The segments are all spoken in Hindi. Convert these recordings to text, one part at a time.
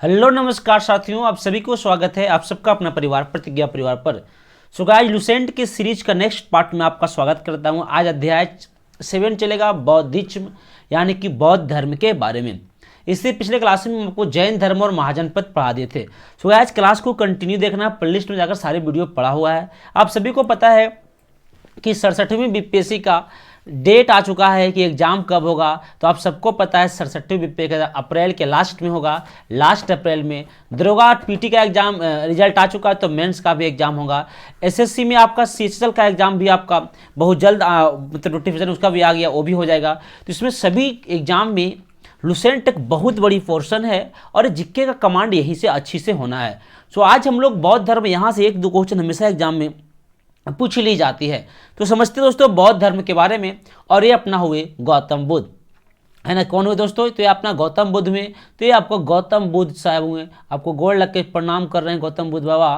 हेलो नमस्कार साथियों, आप सभी को स्वागत है आप सबका अपना परिवार प्रतिज्ञा परिवार पर। सो गाइस, लुसेंट के सीरीज का नेक्स्ट पार्ट में आपका स्वागत करता हूं। आज अध्याय 7 चलेगा बौद्धिज्म यानी कि बौद्ध धर्म के बारे में। इससे पिछले क्लास में आपको जैन धर्म और महाजनपद पढ़ा दिए थे। सो गाइस, क्लास को कंटिन्यू देखना, प्लेलिस्ट में जाकर सारे वीडियो पढ़ा हुआ है। आप सभी को पता है कि 67वीं बीपीएससी का डेट आ चुका है कि एग्जाम कब होगा। तो आप सबको पता है 67वीं बीपीएससी अप्रैल के लास्ट में होगा, लास्ट अप्रैल में। दरोगा पीटी का एग्जाम रिजल्ट आ चुका है, तो मेंस का भी एग्जाम होगा। एसएससी में आपका सीएचएल का एग्जाम भी आपका बहुत जल्द मतलब नोटिफिकेशन उसका भी आ गया, वो भी हो जाएगा। तो इसमें सभी एग्जाम में लुसेंट एक बहुत बड़ी पोर्शन है और जीके का कमांड यहीं से अच्छी से होना है। सो आज हम लोग बौद्ध धर्म, यहाँ से 1-2 क्वेश्चन हमेशा एग्जाम में पूछ ली जाती है। तो समझते दोस्तों बौद्ध धर्म के बारे में। और ये अपना हुए गौतम बुद्ध, है ना। कौन हुए दोस्तों? तो ये अपना गौतम बुद्ध हुए। तो ये आपको गौतम बुद्ध साहब हुए, आपको गोड़ लग के प्रणाम कर रहे हैं गौतम बुद्ध बाबा।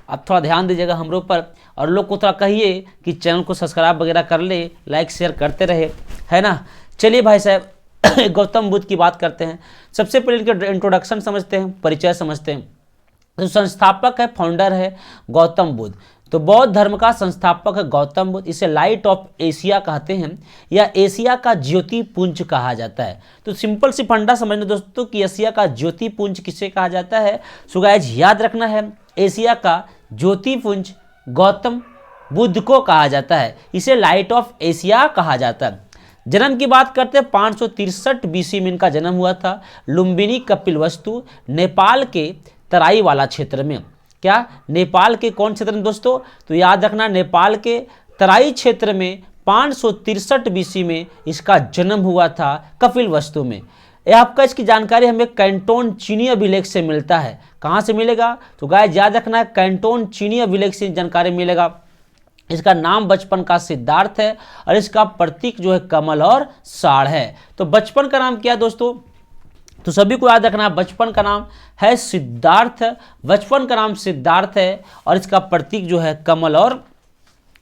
आप थोड़ा ध्यान दीजिएगा हम लोग पर, और लोग को थोड़ा कहिए कि चैनल को सब्सक्राइब वगैरह कर ले, लाइक शेयर करते रहे, है ना। चलिए भाई साहब गौतम बुद्ध की बात करते हैं। सबसे पहले इनके इंट्रोडक्शन समझते हैं, परिचय समझते हैं। तो संस्थापक है, फाउंडर है गौतम बुद्ध। तो बौद्ध धर्म का संस्थापक है गौतम बुद्ध। इसे लाइट ऑफ एशिया कहते हैं या एशिया का ज्योति पुंज कहा जाता है। तो सिंपल सी फंडा समझना दोस्तों कि एशिया का ज्योति पुंज किसे कहा जाता है। सो गाइस, याद रखना है, एशिया का ज्योति पुंज गौतम बुद्ध को कहा जाता है। इसे लाइट ऑफ एशिया कहा जाता है। जन्म की बात करते हैं, 563 बीसी में इनका जन्म हुआ था। लुम्बिनी कपिलवस्तु, नेपाल के तराई वाला क्षेत्र में। क्या नेपाल के कौन क्षेत्र में दोस्तों? तो याद रखना, नेपाल के तराई क्षेत्र में 563 बीसी में इसका जन्म हुआ था, कपिलवस्तु में। यह आपका इसकी जानकारी हमें कैंटोन चीनी अभिलेख से मिलता है। कहाँ से मिलेगा? तो गाइस याद रखना है, कैंटोन चीनी अभिलेख से जानकारी मिलेगा। इसका नाम बचपन का सिद्धार्थ है और इसका प्रतीक जो है कमल और साड़ है। तो बचपन का नाम क्या दोस्तों? तो सभी को याद रखना है, बचपन का नाम है सिद्धार्थ। बचपन का नाम सिद्धार्थ है और इसका प्रतीक जो है कमल और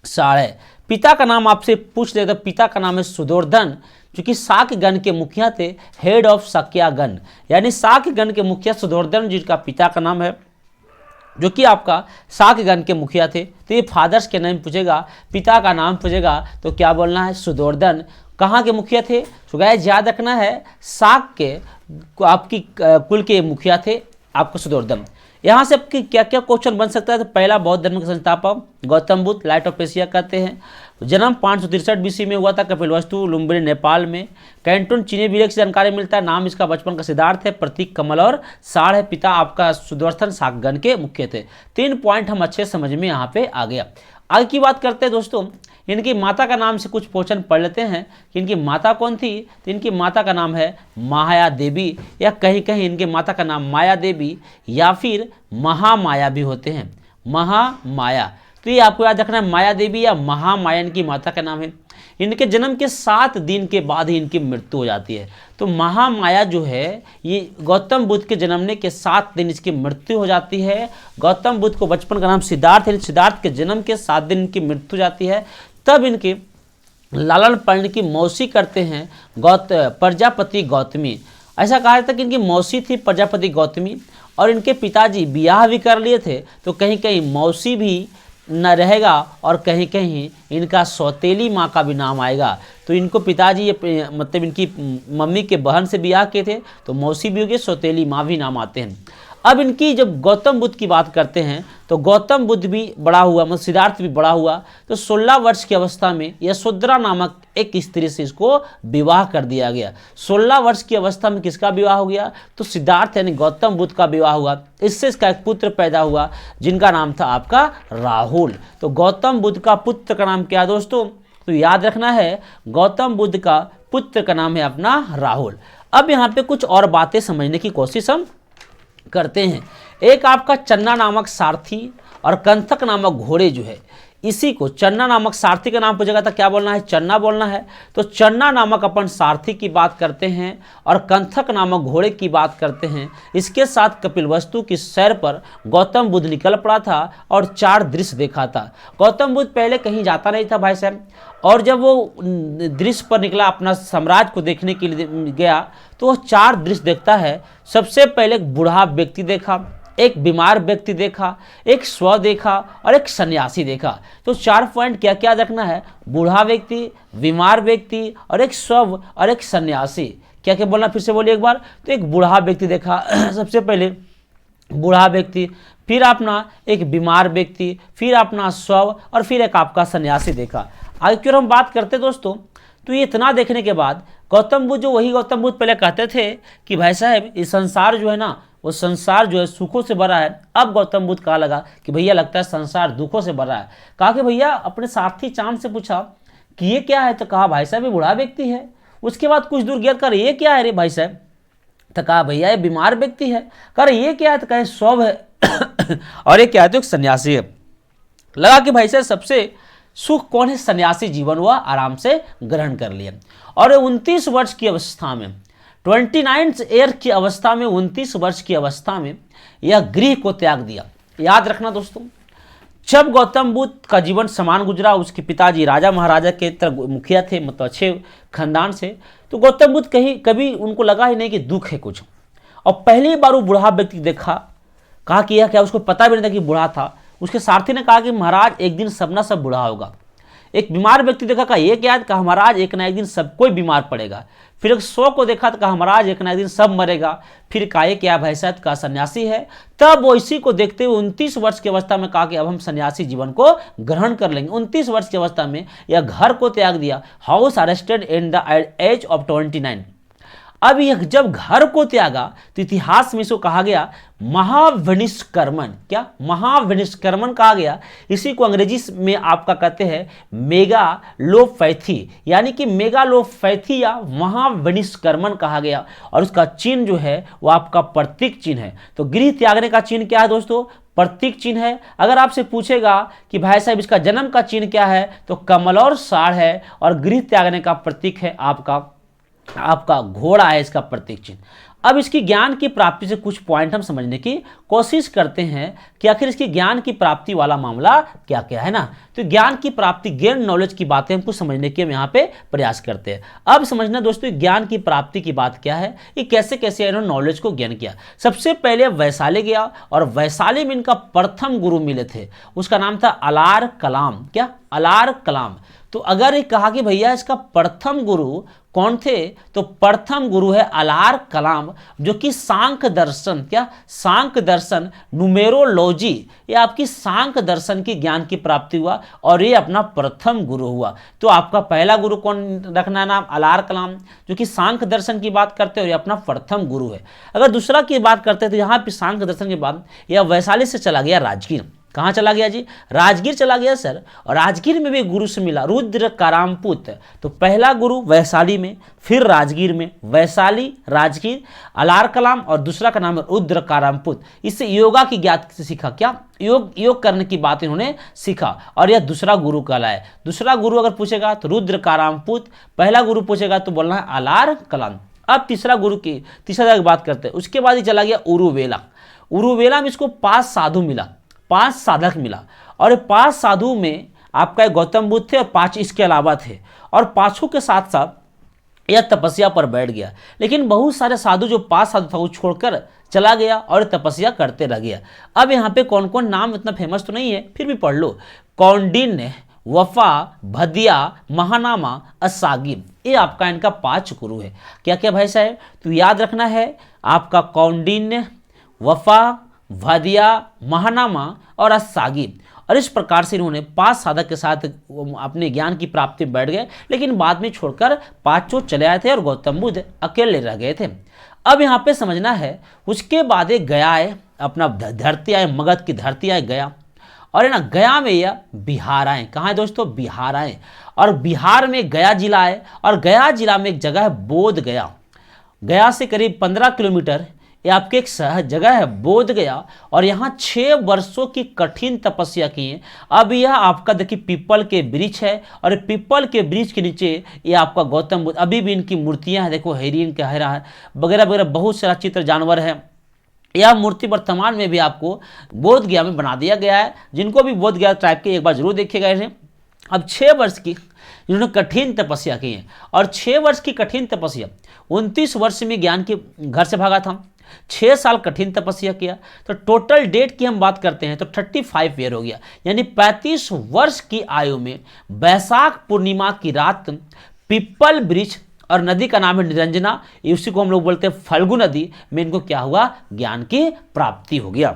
साड़ है। पिता का नाम आपसे पूछ लेते, पिता का नाम है सुदोर्धन, जो कि शाक्य गण के मुखिया थे, हेड ऑफ शाक्य गण, यानी शाक्य गण के मुखिया सुदोर्धन जिनका पिता का नाम है, जो कि आपका शाक्य गण के मुखिया थे। तो ये फादर्स के नाम पूछेगा, पिता का नाम पूछेगा तो क्या बोलना है? सुदोर्धन। कहाँ के मुखिया थे? तो गाइस याद रखना है, शाक्य के आपकी कुल के मुखिया थे आपको सुदोर्धन। यहाँ से आपकी क्या क्या क्वेश्चन बन सकता है? तो पहला, बौद्ध धर्म के संस्थापक Gautam Buddha, light of Asia कहते हैं। जन्म 563 बीसी में हुआ था, कपिलवस्तु, लुम्बिनी, नेपाल में। कैंटोन चीनी अभिलेख से जानकारी मिलता है। नाम इसका बचपन का सिद्धार्थ है, प्रतीक कमल और साड़ है। पिता आपका सुदर्शन शाक्यगण के मुख्य थे। 3 पॉइंट हम अच्छे समझ में यहाँ पे आ गया। आगे की बात करते हैं दोस्तों, इनकी माता का नाम से कुछ क्वेश्चन पढ़ लेते हैं कि इनकी माता कौन थी। तो इनकी माता का नाम है माया देवी, या कहीं कहीं इनके माता का नाम माया देवी या फिर महामाया भी होते हैं, महामाया। तो ये आपको याद रखना है, माया देवी या महामाया इनकी माता का नाम है। इनके जन्म के 7 दिन के बाद ही इनकी मृत्यु हो जाती है। तो महामाया जो है, ये गौतम बुद्ध के जन्मने के 7 दिन इसकी मृत्यु हो जाती है। गौतम बुद्ध को बचपन का नाम सिद्धार्थ है, सिद्धार्थ के जन्म के 7 दिन इनकी मृत्यु हो जाती है। तब इनके लालन पालन की मौसी करते हैं प्रजापति गौतमी। ऐसा कहा जाता है कि इनकी मौसी थी प्रजापति गौतमी, और इनके पिताजी ब्याह भी कर लिए थे। तो कहीं कहीं मौसी भी न रहेगा और कहीं कहीं इनका सौतेली माँ का भी नाम आएगा। तो इनको पिताजी ये मतलब इनकी मम्मी के बहन से ब्याह किए थे, तो मौसी भी होगी, सौतेली माँ भी नाम आते हैं। अब इनकी जब गौतम बुद्ध की बात करते हैं, तो गौतम बुद्ध भी बड़ा हुआ, मतलब सिद्धार्थ भी बड़ा हुआ। तो 16 वर्ष की अवस्था में यशोधरा नामक एक स्त्री से इसको विवाह कर दिया गया। 16 वर्ष की अवस्था में किसका विवाह हो गया? तो सिद्धार्थ यानी गौतम बुद्ध का विवाह हुआ। इससे इसका एक पुत्र पैदा हुआ जिनका नाम था आपका राहुल। तो गौतम बुद्ध का पुत्र का नाम क्या दोस्तों? तो याद रखना है, गौतम बुद्ध का पुत्र का नाम है अपना राहुल। अब यहाँ पे कुछ और बातें समझने की कोशिश हम करते हैं। एक आपका चन्ना नामक सारथी और कंथक नामक घोड़े जो है, इसी को चन्ना नामक सारथी का नाम पूछेगा तो क्या बोलना है, चन्ना बोलना है। तो चन्ना नामक अपन सारथी की बात करते हैं और कंथक नामक घोड़े की बात करते हैं। इसके साथ कपिलवस्तु की सैर पर गौतम बुद्ध निकल पड़ा था और 4 दृश्य देखा था। गौतम बुद्ध पहले कहीं जाता नहीं था भाई साहब, और जब वो दृश्य पर निकला अपना साम्राज्य को देखने के लिए गया तो वो 4 दृश्य देखता है। सबसे पहले एक बूढ़ा व्यक्ति देखा, एक बीमार व्यक्ति देखा, एक स्व देखा और एक सन्यासी देखा। तो 4 पॉइंट क्या क्या रखना है, बूढ़ा व्यक्ति, बीमार व्यक्ति और एक स्व और एक सन्यासी। क्या क्या बोलना, फिर से बोलिए एक बार। तो एक बूढ़ा व्यक्ति देखा सबसे पहले बूढ़ा व्यक्ति, फिर अपना एक बीमार व्यक्ति, फिर अपना स्व और फिर एक आपका सन्यासी देखा। आगे क्यों हम बात करते दोस्तों, तो ये इतना देखने के बाद गौतम बुद्ध जो वही गौतम बुद्ध पहले कहते थे कि भाई साहब ये संसार जो है ना, वो संसार जो है सुखों से भरा है। अब गौतम बुद्ध कहा लगा कि भैया लगता है संसार दुखों से भरा है। कहा कि भैया अपने सारथी चांद से पूछा कि ये क्या है, तो कहा भाई साहब ये बूढ़ा व्यक्ति है। उसके बाद कुछ दूर गया, कर ये क्या है रे भाई साहब, तो कहा भैया ये बीमार व्यक्ति है। कर ये क्या है, तो कहे स्व है और ये क्या है, तो एक सन्यासी है। लगा कि भाई साहब सबसे सुख कौन है, सन्यासी जीवन हुआ, आराम से ग्रहण कर लिया। और 29 वर्ष की अवस्था में, 29 ईयर की अवस्था में, 29 वर्ष की अवस्था में यह गृह को त्याग दिया। याद रखना दोस्तों, जब गौतम बुद्ध का जीवन समान गुजरा, उसके पिताजी राजा महाराजा के तरह मुखिया थे, मतलब अच्छे खानदान से, तो गौतम बुद्ध कभी उनको लगा ही नहीं कि दुख है कुछ। और पहली बार वो बूढ़ा व्यक्ति देखा, कहा कि यह क्या, उसको पता भी नहीं था कि बूढ़ा था। उसके सारथी ने कहा कि महाराज एक दिन सब ना सब बूढ़ा होगा। एक बीमार व्यक्ति देखा, कहा ये क्या है, कहा महाराज एक ना एक दिन सब कोई बीमार पड़ेगा। फिर एक स्व को देखा तो कहा महाराज एक ना एक दिन सब मरेगा। फिर कहा क्या भाई साहब, का सन्यासी है। तब वो इसी को देखते हुए 29 वर्ष की अवस्था में कहा कि अब हम सन्यासी जीवन को ग्रहण कर लेंगे। 29 वर्ष की अवस्था में यह घर को त्याग दिया, house arrested in the age of 29। अब यह जब घर को त्यागा तो इतिहास में इसको कहा गया महाविनिष्क्रमण। क्या, महाविनिष्क्रमण कहा गया। इसी को अंग्रेजी में आपका कहते हैं मेगालोपैथी, यानी कि मेगालोपैथी या महाविनिष्क्रमण कहा गया। और उसका चिन्ह जो है वो आपका प्रतीक चिन्ह है। तो गृह त्यागने का चिन्ह क्या है दोस्तों, प्रतीक चिन्ह है। अगर आपसे पूछेगा कि भाई साहब इसका जन्म का चिन्ह क्या है, तो कमल और साढ़ है। और गृह त्यागने का प्रतीक है आपका घोड़ा है, इसका प्रतीक चिन्ह। अब इसकी ज्ञान की प्राप्ति से कुछ पॉइंट हम समझने की कोशिश करते हैं कि आखिर इसकी ज्ञान की प्राप्ति वाला मामला क्या क्या है ना। तो ज्ञान की प्राप्ति, गेन नॉलेज की बातें हमको समझने की हम यहाँ पे प्रयास करते हैं। अब समझना दोस्तों ज्ञान की प्राप्ति की बात क्या है, ये कैसे कैसे इन्होंने नॉलेज को ज्ञान किया। सबसे पहले वैशाली गया और वैशाली में इनका प्रथम गुरु मिले थे, उसका नाम था अलार कलाम। क्या, अलार कलाम। तो अगर ये कहा कि भैया इसका प्रथम गुरु कौन थे, तो प्रथम गुरु है अलार कलाम, जो कि सांख्य दर्शन, क्या सांख्य दर्शन, न्यूमेरोलॉजी, ये आपकी सांख्य दर्शन की ज्ञान की प्राप्ति हुआ और ये अपना प्रथम गुरु हुआ। तो आपका पहला गुरु कौन रखना है नाम, अलार कलाम, जो कि सांख्य दर्शन की बात करते हैं और ये अपना प्रथम गुरु है। अगर दूसरा की बात करते हैं तो यहाँ पे सांख्य दर्शन के बाद यह वैशाली से चला गया राजगीर। कहाँ चला गया जी, राजगीर चला गया सर। और राजगीर में भी गुरु से मिला रुद्र कारामपुत। तो पहला गुरु वैशाली में, फिर राजगीर में, वैशाली, राजगीर, अलार कलाम और दूसरा का नाम है रुद्र कारामपुत। इससे योगा की ज्ञात सीखा। क्या, योग करने की बात इन्होंने सीखा और यह दूसरा गुरु कहलाए। दूसरा गुरु अगर पूछेगा तो रुद्र कारामपुत, पहला गुरु पूछेगा तो बोलना है अलार कलाम। अब तीसरा गुरु की तीसरा बात करते हैं। उसके बाद ही चला गया उरुवेला। उरुवेला में इसको 5 साधु मिला, 5 साधक मिला। और 5 साधु में आपका एक गौतम बुद्ध थे और 5 इसके अलावा थे। और 5 के साथ साथ यह तपस्या पर बैठ गया। लेकिन बहुत सारे साधु, जो 5 साधु था वो छोड़कर चला गया और तपस्या करते रह गया। अब यहाँ पे कौन कौन नाम इतना फेमस तो नहीं है, फिर भी पढ़ लो। कौंडिन्य, वफा, भदिया, महानामा, असागिब, ये आपका इनका 5 गुरु है। क्या क्या भाई साहब, तो याद रखना है आपका कौंडिन्य, वफा, भदिया, महानामा और असागिब। और इस प्रकार से इन्होंने 5 साधक के साथ अपने ज्ञान की प्राप्ति बैठ गए। लेकिन बाद में छोड़कर 5 चले आए थे और गौतम बुद्ध अकेले रह गए थे। अब यहाँ पे समझना है, उसके बाद एक गया है, अपना धरती आए, मगध की धरती आए गया। और है ना, गया में यह बिहार आए। कहाँ है दोस्तों, बिहार आए। और बिहार में गया जिला है और गया जिला में एक जगह है बोध गया। गया से करीब 15 किलोमीटर ये आपके एक जगह है बोध गया, और यहाँ 6 वर्षों की कठिन तपस्या की है। अब यह आपका देखिए पीपल के वृक्ष है, और पीपल के वृक्ष के नीचे ये आपका गौतम बुद्ध, अभी भी इनकी मूर्तियां हैं, देखो हिरन का हैरा है वगैरह वगैरह, बहुत सारा चित्र जानवर है। यह मूर्ति वर्तमान में भी आपको बोध गया में बना दिया गया है। जिनको भी बोध गया ट्राइब के एक बार जरूर देखिएगा इन्हें। अब 6 वर्ष की इन्होंने कठिन तपस्या की है, और 6 वर्ष की कठिन तपस्या, 29 वर्ष में ज्ञान के घर से भागा था, 6 साल कठिन तपस्या किया, तो टोटल डेट की हम बात करते हैं तो 35 ईयर हो गया, यानी 35 वर्ष की आयु में बैसाख पूर्णिमा की रात पीपल वृक्ष, और नदी का नाम है निरंजना, उसी को हम लोग बोलते हैं फल्गु नदी में, इनको क्या हुआ, ज्ञान की प्राप्ति हो गया।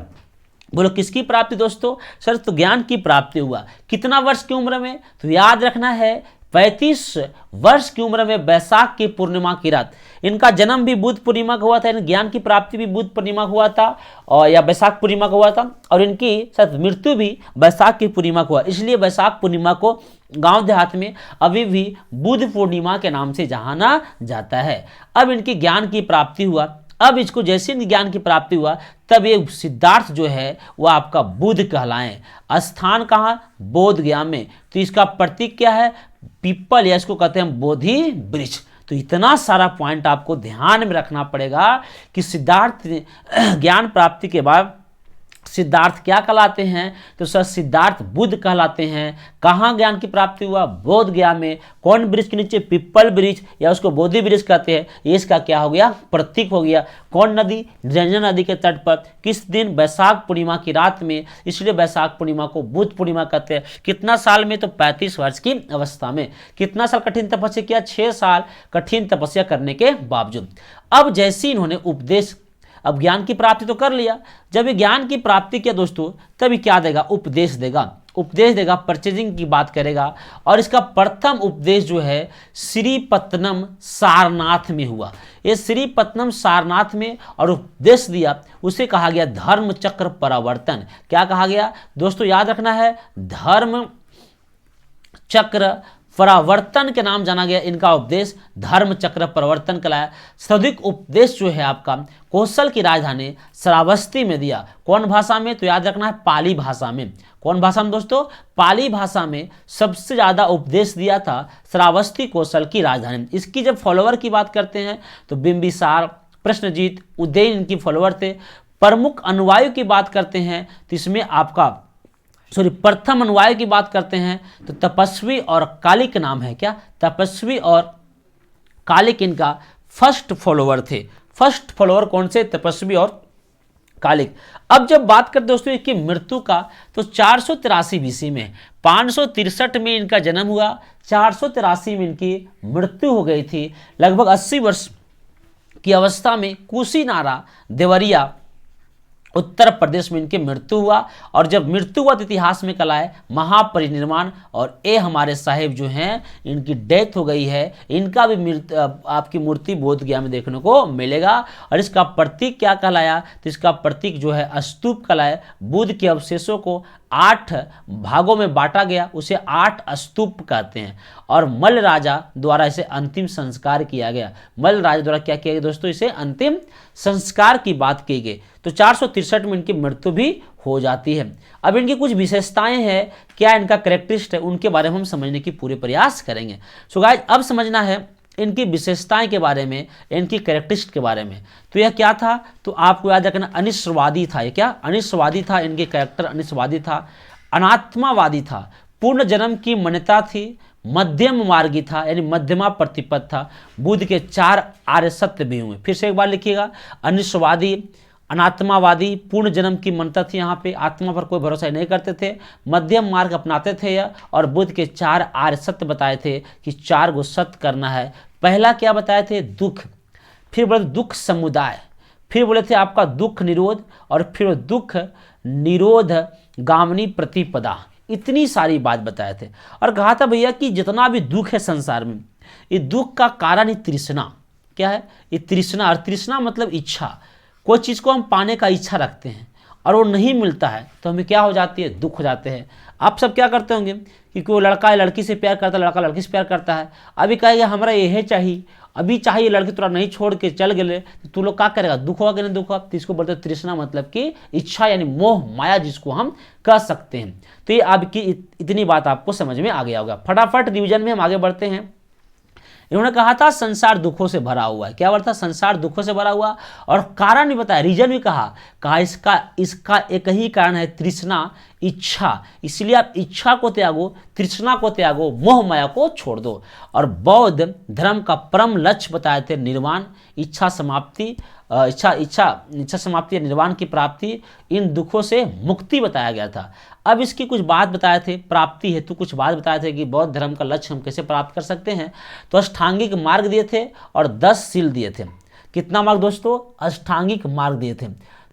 बोलो किसकी प्राप्ति दोस्तों? सर तो ज्ञान की प्राप्ति हुआ। कितना वर्ष की उम्र में? तो याद रखना है 35 वर्ष की उम्र में बैसाख की पूर्णिमा की रात। इनका जन्म भी बुध पूर्णिमा का हुआ था, ज्ञान की प्राप्ति भी बुध पूर्णिमा का हुआ था, और या बैसाख पूर्णिमा का हुआ था, और इनकी शायद मृत्यु भी बैसाख की पूर्णिमा को हुआ। इसलिए बैसाख पूर्णिमा को गांव देहात में अभी भी बुध पूर्णिमा के नाम से जाना जाता है। अब इनकी ज्ञान की प्राप्ति हुआ। अब इसको जैसे ज्ञान की प्राप्ति हुआ तब ये सिद्धार्थ जो है वह आपका बुध कहलाएं। स्थान कहाँ? बोध गया में। तो इसका प्रतीक क्या है? पीपल, या इसको कहते हैं बोधि वृक्ष। तो इतना सारा पॉइंट आपको ध्यान में रखना पड़ेगा कि सिद्धार्थ ज्ञान प्राप्ति के बाद सिद्धार्थ क्या कहलाते हैं? तो सर सिद्धार्थ बुद्ध कहलाते हैं। कहाँ ज्ञान की प्राप्ति हुआ? बोध गया में। कौन वृक्ष के नीचे? पीपल वृक्ष, या उसको बोधि वृक्ष कहते हैं। ये इसका क्या हो गया? प्रतीक हो गया। कौन नदी? निरंजन नदी के तट पर। किस दिन? बैसाख पूर्णिमा की रात में, इसलिए बैसाख पूर्णिमा को बुध पूर्णिमा कहते हैं। कितना साल में? तो 35 वर्ष की अवस्था में। कितना साल कठिन तपस्या किया? 6 साल कठिन तपस्या करने के बावजूद। अब जैसे इन्होंने उपदेश, अब ज्ञान की प्राप्ति तो कर लिया, जब ये ज्ञान की प्राप्ति किया दोस्तों तभी क्या देगा? उपदेश देगा। उपदेश देगा, परचेजिंग की बात करेगा, और इसका प्रथम उपदेश जो है श्रीपत्तनम सारनाथ में हुआ। ये श्रीपत्तनम सारनाथ में, और उपदेश दिया उसे कहा गया धर्म चक्र परावर्तन। क्या कहा गया दोस्तों? याद रखना है, धर्म चक्र परावर्तन के नाम जाना गया। इनका उपदेश धर्म चक्र परिवर्तन कहलाया। सदिक उपदेश जो है आपका कौशल की राजधानी श्रावस्ती में दिया। कौन भाषा में? तो याद रखना है पाली भाषा में। कौन भाषा में दोस्तों? पाली भाषा में सबसे ज्यादा उपदेश दिया था श्रावस्ती कौशल की राजधानी। इसकी जब फॉलोअर की बात करते हैं तो बिंबिसार, प्रश्नजीत, उदयन इनकी फॉलोअर थे। प्रमुख अनुयायी की बात करते हैं तो इसमें आपका प्रथम अनुयायी की बात करते हैं तो तपस्वी और कालिक नाम है। क्या? तपस्वी और कालिक इनका फर्स्ट फॉलोअर थे। फर्स्ट फॉलोअर कौन से? तपस्वी और कालिक। अब जब बात करते दोस्तों इसकी मृत्यु का तो 483 बीसी में, 563 में इनका जन्म हुआ, 483 में इनकी मृत्यु हो गई थी। लगभग 80 वर्ष की अवस्था में कुशीनारा देवरिया उत्तर प्रदेश में इनकी मृत्यु हुआ। और जब मृत्यु हुआ तो इतिहास में कला है महापरिनिर्वाण, और ये हमारे साहेब जो हैं इनकी डेथ हो गई है। इनका भी आपकी मूर्ति बोध गया में देखने को मिलेगा। और इसका प्रतीक क्या कहलाया? तो इसका प्रतीक जो है स्तूप कहलाया। बुद्ध के अवशेषों को 8 भागों में बांटा गया, उसे 8 स्तूप कहते हैं। और मल्ल राजा द्वारा इसे अंतिम संस्कार किया गया। मल्ल राजा द्वारा क्या किया गया दोस्तों? इसे अंतिम संस्कार की बात की गई। तो 463 में इनकी मृत्यु भी हो जाती है। अब इनकी कुछ विशेषताएं हैं, क्या इनका कैरेक्टरिस्टिक है, उनके बारे में हम समझने की पूरे प्रयास करेंगे। सो गाइस अब समझना है इनकी विशेषताएं के बारे में, इनकी कैरेक्टरिस्टिक के बारे में। तो यह क्या था? तो आपको याद रखना अनिश्चयवादी था। ये क्या? अनिश्चयवादी था। इनके कैरेक्टर अनिश्चयवादी था, अनात्मावादी था, पूर्ण जन्म की मान्यता थी, मध्यम मार्गी था यानी मध्यमा प्रतिपद था। बुद्ध के 4 आर्य सत्य भी हुए। फिर से एक बार लिखिएगा, अनिश्चयवादी, अनात्मावादी, पूर्ण जन्म की मान्यता थी, यहाँ पे आत्मा पर कोई भरोसा नहीं करते थे, मध्यम मार्ग अपनाते थे यह, और बुद्ध के 4 आर्य सत्य बताए थे कि 4 गो सत्य करना है। पहला क्या बताए थे? दुख। फिर बोले दुख समुदाय, फिर बोले थे आपका दुख निरोध, और फिर दुख निरोध गामनी प्रतिपदा। इतनी सारी बात बताए थे और कहा था भैया कि जितना भी दुख है संसार में, ये दुख का कारण ही तृष्णा। क्या है? ये तृष्णा। और तृष्णा मतलब इच्छा। कोई चीज़ को हम पाने का इच्छा रखते हैं और वो नहीं मिलता है तो हमें क्या हो जाती है? दुख हो जाते हैं। आप सब क्या करते होंगे क्योंकि वो लड़का लड़की से प्यार करता है, लड़का लड़की से प्यार करता है। अभी कहेगा हमरा यही चाहिए, अभी चाहिए, लड़की तोरा नहीं छोड़ के चल गए तो तू लोग क्या करेगा, दुख होगा कि नहीं दुख होगा। तो इसको बोलते हैं तृष्णा, मतलब कि इच्छा यानी मोह माया जिसको हम कह सकते हैं। तो ये आपकी इतनी बात आपको समझ में आ गया होगा। फटाफट रिवीजन में हम आगे बढ़ते हैं। इन्होंने कहा था संसार दुखों से भरा हुआ है, क्या वर्ड था, संसार दुखों से भरा हुआ, और कारण भी बताया, रीजन भी कहा इसका एक ही कारण है, तृष्णा, इच्छा। इसलिए आप इच्छा को त्यागो, तृष्णा को त्यागो, मोह माया को छोड़ दो। और बौद्ध धर्म का परम लक्ष्य बताए थे निर्वाण, इच्छा समाप्ति, इच्छा समाप्ति या निर्वाण की प्राप्ति, इन दुखों से मुक्ति बताया गया था। अब इसकी कुछ बात बताए थे, प्राप्ति हेतु कुछ बात बताए थे कि बौद्ध धर्म का लक्ष्य हम कैसे प्राप्त कर सकते हैं। तो अष्टांगिक मार्ग दिए थे और 10 सील दिए थे। कितना मार्ग दोस्तों, अष्टांगिक मार्ग दिए थे।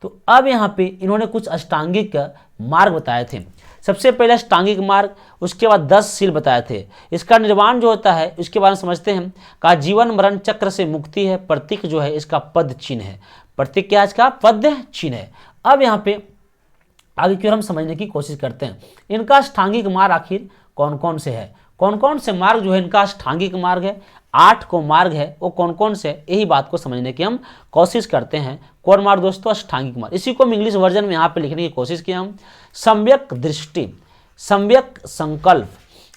तो अब यहाँ पे इन्होंने कुछ अष्टांगिक मार्ग बताए थे। सबसे पहले अष्टांगिक मार्ग, उसके बाद 10 सील बताए थे। इसका निर्वाण जो होता है उसके बारे में समझते हैं। कहा जीवन मरण चक्र से मुक्ति है, प्रतीक जो है इसका पद चिन्ह है, प्रतीक क्या है इसका, पद चिन्ह है। अब यहाँ पे आगे की ओर हम समझने की कोशिश करते हैं, इनका अष्टांगिक मार्ग आखिर कौन कौन से है, कौन कौन से मार्ग जो है इनका अष्टांगिक मार्ग है, 8 को मार्ग है, वो कौन कौन से, यही बात को समझने की हम कोशिश करते हैं। कौन मार्ग दोस्तों, अष्टांगिक मार्ग। इसी को हम इंग्लिश वर्जन में यहाँ पे लिखने की कोशिश किया हम। सम्यक दृष्टि, सम्यक संकल्प,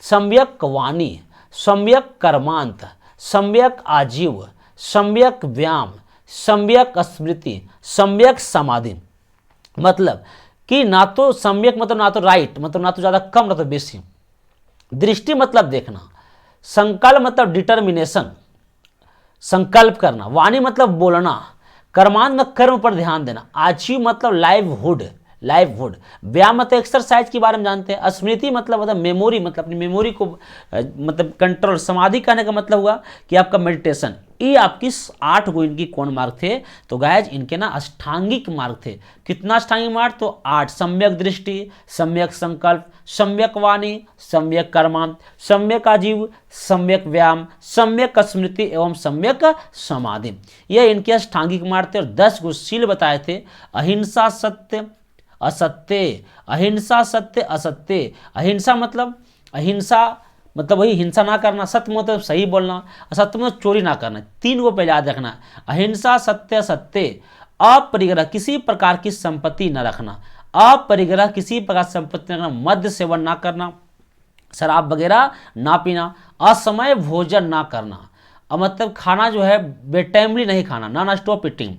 सम्यक वाणी, सम्यक कर्मांत, सम्यक आजीव, सम्यक व्यायाम, सम्यक स्मृति, सम्यक समाधि। मतलब कि ना तो सम्यक मतलब ना तो राइट, मतलब ना तो ज़्यादा कम ना तो बेसी, दृष्टि मतलब देखना, संकल्प मतलब डिटर्मिनेशन, संकल्प करना, वाणी मतलब बोलना, कर्मांत मतलब कर्म पर ध्यान देना, आजीव मतलब लाइवहुड, व्यायाम मतलब एक्सरसाइज के बारे में जानते हैं, स्मृति मतलब मेमोरी, मतलब अपनी मेमोरी को मतलब कंट्रोल, समाधि करने का मतलब हुआ कि आपका मेडिटेशन। ये आपकी 8 गो इनकी कौन मार्ग थे, तो गाइज इनके ना अष्टांगिक मार्ग थे। कितना अष्टांगिक मार्ग, तो 8, सम्यक दृष्टि, सम्यक संकल्प, सम्यक वाणी, सम्यक कर्मांत, सम्यक आजीव, सम्यक व्यायाम, सम्यक स्मृति एवं सम्यक समाधि। ये इनके अष्टांगिक मार्ग थे। और 10 गो सील बताए थे, अहिंसा सत्य असत्य, अहिंसा सत्य असत्य। अहिंसा मतलब वही हिंसा ना करना, सत्य मतलब सही बोलना, असत्य मतलब चोरी ना करना। 3 को पहले याद रखना, अहिंसा सत्य असत्य, अपरिग्रह किसी प्रकार की संपत्ति न रखना, अपरिग्रह किसी प्रकार संपत्ति न रखना, मद्य सेवन ना करना, शराब वगैरह ना पीना, असमय भोजन ना करना, मतलब खाना जो है बेटाइमली नहीं खाना, नॉन स्टॉप ईटिंग,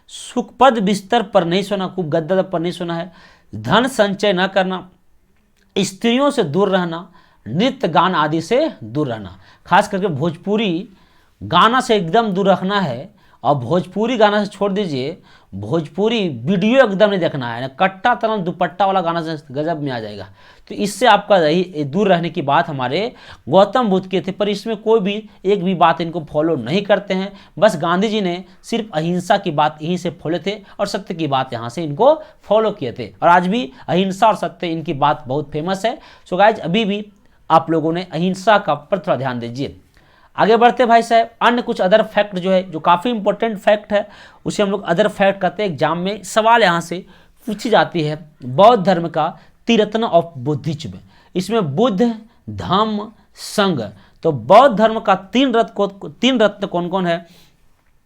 सुखपद बिस्तर पर नहीं सोना, खूब गद्दा पर नहीं सोना है, धन संचय न करना, स्त्रियों से दूर रहना, नृत्य गान आदि से दूर रहना। खास करके भोजपुरी गाना से एकदम दूर रखना है। और भोजपुरी गाना से छोड़ दीजिए, भोजपुरी वीडियो एकदम नहीं देखना है, कट्टा तरह दुपट्टा वाला गाना से गजब में आ जाएगा। तो इससे आपका दूर रहने की बात हमारे गौतम बुद्ध के थे, पर इसमें कोई भी एक भी बात इनको फॉलो नहीं करते हैं। बस गांधी जी ने सिर्फ अहिंसा की बात यहीं से फॉलो थे और सत्य की बात यहाँ से इनको फॉलो किए थे। और आज भी अहिंसा और सत्य इनकी बात बहुत फेमस है। सो गाइज अभी भी आप लोगों ने अहिंसा का पर थोड़ा ध्यान दीजिए। आगे बढ़ते भाई साहब, अन्य कुछ अदर फैक्ट जो है, जो काफ़ी इंपॉर्टेंट फैक्ट है, उसे हम लोग अदर फैक्ट कहते हैं। एग्जाम में सवाल यहाँ से पूछी जाती है, बौद्ध धर्म का त्रिरत्न ऑफ बुद्धिज्म, इसमें बुद्ध धम्म संघ। तो बौद्ध धर्म का 3 रत्न कौन कौन है,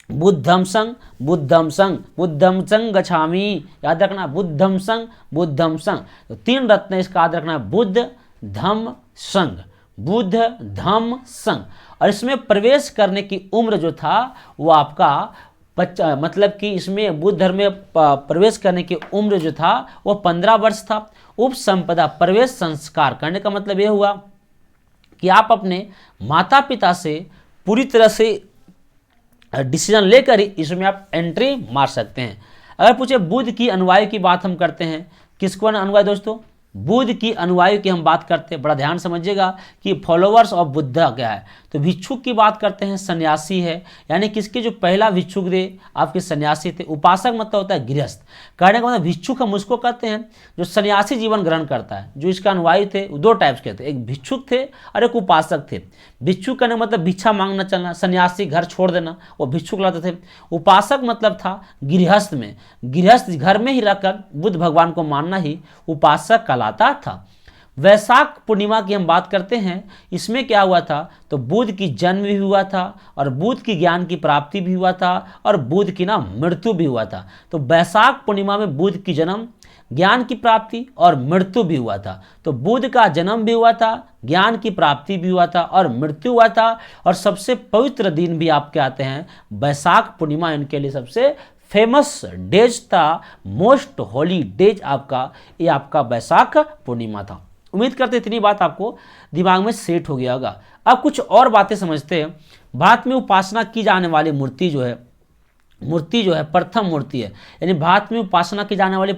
बुद्धम संघ, बुद्धम संघ, बुद्धम संघ गच्छामि, याद रखना, बुद्धम संघ, बुद्धम संघ। तो 3 रत्न इसका याद रखना है, बुद्ध धम्म संघ, बुद्ध धम्म संघ। और इसमें प्रवेश करने की उम्र जो था वो आपका मतलब कि इसमें बुद्ध धर्म में प्रवेश करने की उम्र जो था वो 15 वर्ष था। उपसंपदा प्रवेश संस्कार करने का मतलब ये हुआ कि आप अपने माता पिता से पूरी तरह से डिसीजन लेकर ही इसमें आप एंट्री मार सकते हैं। अगर पूछे बुद्ध की अनुयायी की बात हम करते हैं, किसको अनुयायी दोस्तों, बुद्ध की अनुयायी की हम बात करते हैं, बड़ा ध्यान समझिएगा कि फॉलोवर्स ऑफ बुद्धा क्या है। तो भिक्षुक की बात करते हैं, सन्यासी है, यानी किसके जो पहला भिक्षुक थे आपके सन्यासी थे। उपासक मतलब होता है गृहस्थ, कहने का मतलब भिक्षुक हम उसको कहते हैं जो सन्यासी जीवन ग्रहण करता है। जो इसका अनुयायी थे वो 2 टाइप्स के थे, एक भिक्षुक थे और एक उपासक थे। भिक्षुक कहने का मतलब भिक्षा मांगना चलना, सन्यासी घर छोड़ देना, वो भिक्षुक लाते थे। उपासक मतलब था गृहस्थ में, गृहस्थ घर में ही रहकर बुद्ध भगवान को मानना ही उपासक कहलाता था। वैशाख पूर्णिमा की हम बात करते हैं, इसमें क्या हुआ था, तो बुध की जन्म भी हुआ था और बुध की ज्ञान की प्राप्ति भी हुआ था और बुध की ना मृत्यु भी हुआ था। तो वैशाख पूर्णिमा में बुध की जन्म, ज्ञान की प्राप्ति और मृत्यु भी हुआ था। तो बुध का जन्म भी हुआ था, ज्ञान की प्राप्ति भी हुआ था और मृत्यु हुआ था। और सबसे पवित्र दिन भी आपके आते हैं वैशाख पूर्णिमा, इनके लिए सबसे फेमस डेज था, मोस्ट होली डेज आपका, ये आपका वैशाख पूर्णिमा था। उम्मीद करते इतनी बात आपको दिमाग में सेट हो गया होगा। अब कुछ और बातें समझते हैं। भारत में उपासना की जाने वाली मूर्ति जो है प्रथम मूर्ति है, यानी भारत में उपासना की जाने वाली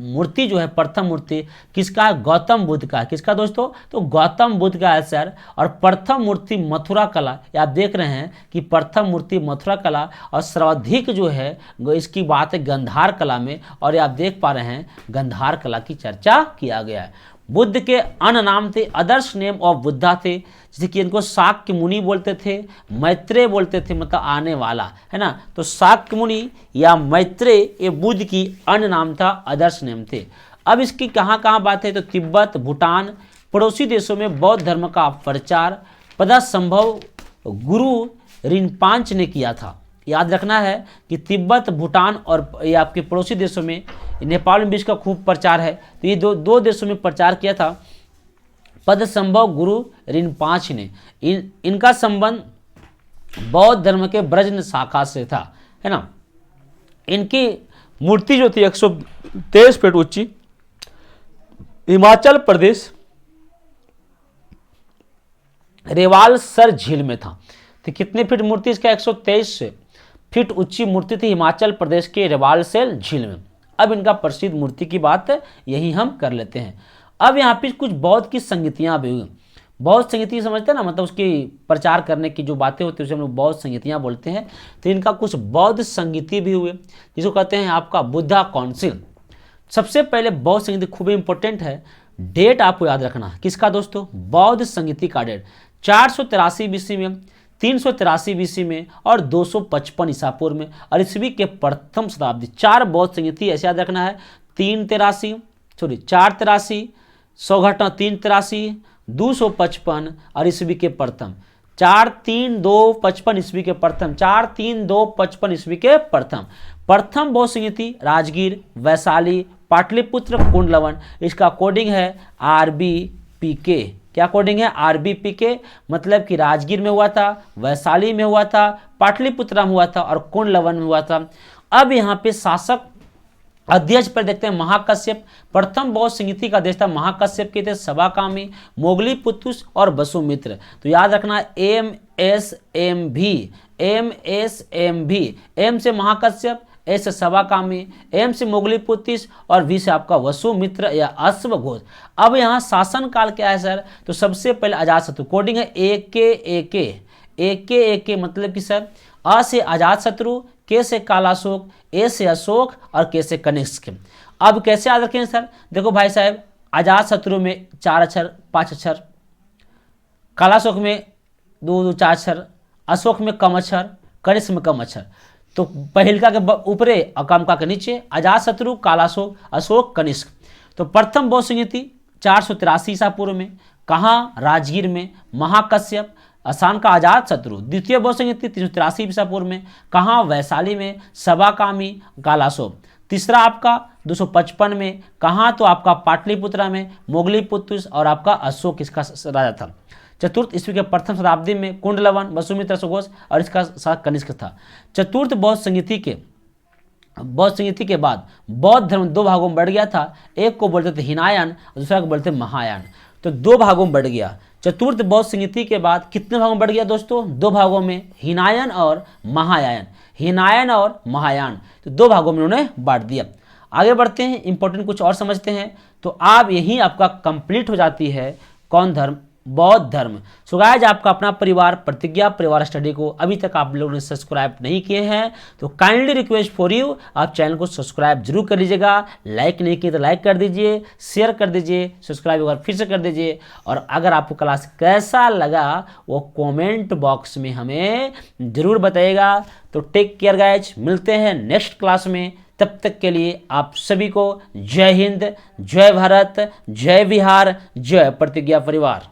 मूर्ति जो है प्रथम मूर्ति किसका है, गौतम बुद्ध का है। किसका दोस्तों, तो गौतम बुद्ध का है सर। और प्रथम मूर्ति मथुरा कला, आप देख रहे हैं कि प्रथम मूर्ति मथुरा कला, और सर्वाधिक जो है इसकी बात है गंधार कला में, और आप देख पा रहे हैं गंधार कला की चर्चा किया गया है। बुद्ध के अन्य नाम थे, अदर्श नेम ऑफ बुद्धा थे, जैसे कि इनको शाक्य मुनि बोलते थे, मैत्रेय बोलते थे, मतलब आने वाला, है ना। तो शाक्य मुनि या मैत्रेय ये बुद्ध की अन्य नाम था, आदर्श नेम थे। अब इसकी कहाँ कहाँ बात है, तो तिब्बत, भूटान, पड़ोसी देशों में बौद्ध धर्म का प्रचार पदसंभव गुरु रिनपांच ने किया था। याद रखना है कि तिब्बत, भूटान और ये आपके पड़ोसी देशों में, नेपाल में भी इसका खूब प्रचार है। तो ये दो देशों में प्रचार किया था पदसंभव गुरु रिनपांच ने। इनका संबंध बौद्ध धर्म के ब्रज शाखा से था, है ना। इनकी मूर्ति जो थी 123 फीट ऊंची, हिमाचल प्रदेश रेवालसर झील में था। तो कितने फीट मूर्ति इसका, 123 फीट ऊंची मूर्ति थी हिमाचल प्रदेश के रेवालसर झील में। अब इनका प्रसिद्ध मूर्ति की बात यही हम कर लेते हैं। अब यहाँ पे कुछ बौद्ध की संगतियाँ भी हुई। बौद्ध संगति समझते हैं ना, मतलब उसकी प्रचार करने की जो बातें होती है उसे हम लोग बौद्ध संगतियाँ बोलते हैं। तो इनका कुछ बौद्ध संगति भी हुए, जिसको कहते हैं आपका बुद्धा काउंसिल। सबसे पहले बौद्ध संगति खूब इंपॉर्टेंट है, डेट आपको याद रखना। किसका दोस्तों, बौद्ध संगति का डेट 483 BC में, 383 BC में और 255 ईसा पूर्व में, और ईस्वी के प्रथम शताब्दी। 4 बौद्ध संगति ऐसे याद रखना है, 483, 383, 255 और ईस्वी के प्रथम, 43255 ईस्वी के प्रथम, 43255 ईस्वी के प्रथम। प्रथम बौद्ध संगति राजगीर, वैशाली, पाटलिपुत्र, कुंडलवन। इसका कोडिंग है RBPK। क्या कोडिंग है, RBPK, मतलब कि राजगीर में हुआ था, वैशाली में हुआ था, पाटलिपुत्र में हुआ था और कुंडलवन में हुआ था। अब यहाँ पे शासक अध्यक्ष पर देखते हैं महाकश्यप। प्रथम बौद्ध संगति का अध्यक्ष था महाकश्यप के थे, सभाकामी, मोगली पुत्रुस और वसुमित्र। तो याद रखना MSMV, M से महाकश्यप, ए से सभाकामी, एम से मोगली पुत्रिस और वी से आपका वसुमित्र या अश्वघोष। अब यहाँ शासन काल क्या है सर, तो सबसे पहले अजातशत्रु, कोडिंग है AK, मतलब कि सर अ से अजातशत्रु, के से कालाशोक, ए से अशोक और के से कनिष्क। अब कैसे याद रखें सर, देखो भाई साहब, अजातशत्रु में 4 अक्षर 5 अक्षर, कालाशोक में 2 4 अक्षर, अशोक में कम अक्षर, कनिष्क में कम अक्षर। तो पहिलका के ऊपरे और कमका के नीचे अजातशत्रु, कालाशोक, अशोक, कनिष्क। तो प्रथम बौद्ध संगति 483 ईसा पूर्व में, कहाँ, राजगीर में, महाकश्यप, आसान का अजातशत्रु। द्वितीय बौद्ध संगति 383 ईसा पूर्व में, कहाँ, वैशाली में, सभाकामी, कालाशोक। तीसरा आपका 255 में, कहाँ, तो आपका पाटलिपुत्रा में, मोगली पुत्रुस और आपका अशोक इसका राजा था। चतुर्थ ईस्वी के प्रथम शताब्दी में कुंडलवन, वसुमित्र, अशोघोष और इसका साथ कनिष्क था। चतुर्थ बौद्ध संगति के बाद बौद्ध धर्म 2 भागों में बढ़ गया था। एक को बोलते थे हिनायन और दूसरा को बोलते महायान। तो 2 भागों में बढ़ गया। चतुर्थ बौद्ध संगति के बाद कितने भागों में बढ़ गया दोस्तों, 2 भागों में, हिनायन और महायान। हिनायन और महायान, तो 2 भागों में उन्होंने बांट दिया। आगे बढ़ते हैं, इंपॉर्टेंट कुछ और समझते हैं। तो आप यही आपका कंप्लीट हो जाती है कौन धर्म, बौद्ध धर्म। सो गाइस, आपका अपना परिवार प्रतिज्ञा परिवार स्टडी को अभी तक आप लोगों ने सब्सक्राइब नहीं किए हैं तो काइंडली रिक्वेस्ट फॉर यू, आप चैनल को सब्सक्राइब जरूर कर लीजिएगा। लाइक नहीं किए तो लाइक कर दीजिए, शेयर कर दीजिए, सब्सक्राइब एक बार फिर से कर दीजिए। और अगर आपको क्लास कैसा लगा वो कॉमेंट बॉक्स में हमें जरूर बताइएगा। तो टेक केयर गाइज, मिलते हैं नेक्स्ट क्लास में। तब तक के लिए आप सभी को जय हिंद, जय भारत, जय बिहार, जय प्रतिज्ञा परिवार।